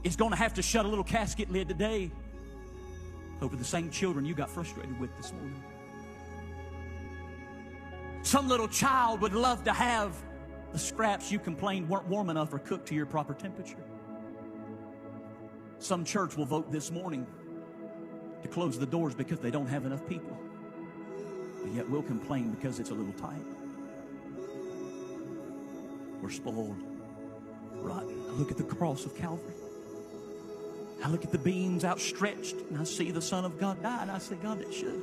is going to have to shut a little casket lid today over the same children you got frustrated with this morning. Some little child would love to have the scraps you complained weren't warm enough or cooked to your proper temperature. Some church will vote this morning to close the doors because they don't have enough people. But yet we'll complain because it's a little tight. We're spoiled, rotten. I look at the cross of Calvary. I look at the beams outstretched, and I see the Son of God die, and I say, God, it should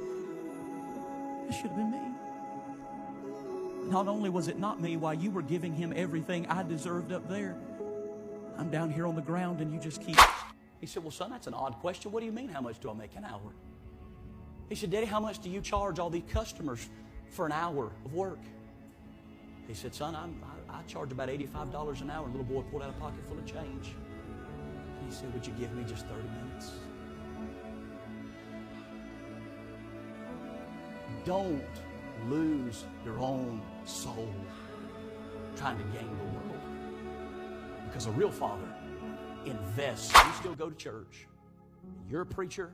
have been me. Not only was it not me, while you were giving him everything I deserved up there, I'm down here on the ground, and you just keep... He said, well, son, that's an odd question. What do you mean, how much do I make an hour? He said, Daddy, how much do you charge all these customers for an hour of work? He said, son, I charge about $85 an hour. And the little boy pulled out a pocket full of change. He said, would you give me just 30 minutes? Don't lose your own soul trying to gain the world. Because a real father invests. You still go to church, and you're a preacher,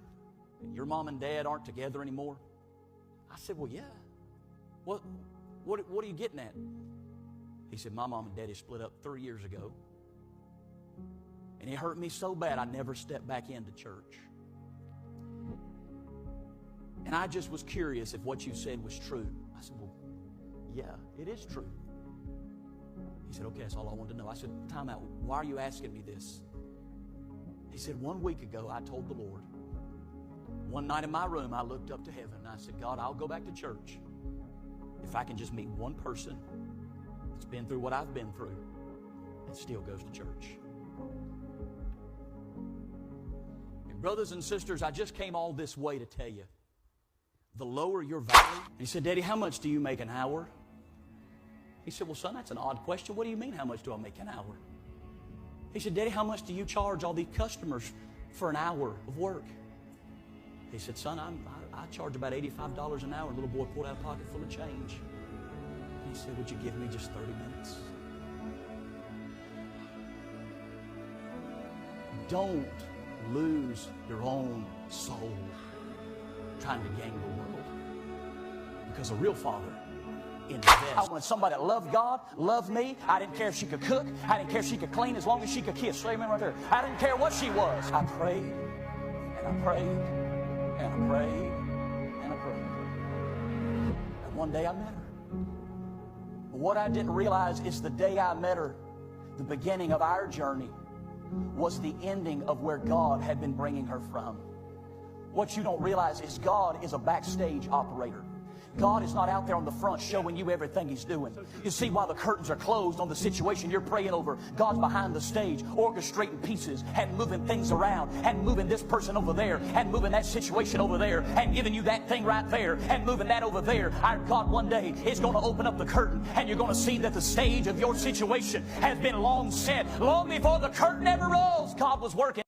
and your mom and dad aren't together anymore. I said, well, yeah. What are you getting at? He said, my mom and daddy split up 3 years ago. And it hurt me so bad I never stepped back into church. And I just was curious if what you said was true. I said, well, yeah, it is true. He said, okay, that's all I wanted to know. I said, time out. Why are you asking me this? He said, 1 week ago, I told the Lord. One night in my room, I looked up to heaven and I said, God, I'll go back to church if I can just meet one person that's been through what I've been through and still goes to church. And brothers and sisters, I just came all this way to tell you, the lower your value. He said, Daddy, how much do you make an hour? He said, well, son, that's an odd question. What do you mean, how much do I make an hour? He said, Daddy, how much do you charge all these customers for an hour of work? He said, son, I charge about $85 an hour. And the little boy pulled out a pocket full of change. He said, would you give me just 30 minutes? Don't lose your own soul trying to gain the world. Because a real father invests. I wanted somebody that loved God, loved me. I didn't care if she could cook. I didn't care if she could clean, as long as she could kiss. Amen right there. I didn't care what she was. I prayed, and I prayed, and I prayed, and I prayed. And one day I met her. But what I didn't realize is the day I met her, the beginning of our journey was the ending of where God had been bringing her from. What you don't realize is God is a backstage operator. God is not out there on the front showing you everything He's doing. You see, while the curtains are closed on the situation you're praying over, God's behind the stage orchestrating pieces and moving things around and moving this person over there and moving that situation over there and giving you that thing right there and moving that over there. Our God one day is going to open up the curtain and you're going to see that the stage of your situation has been long set. Long before the curtain ever rolls, God was working.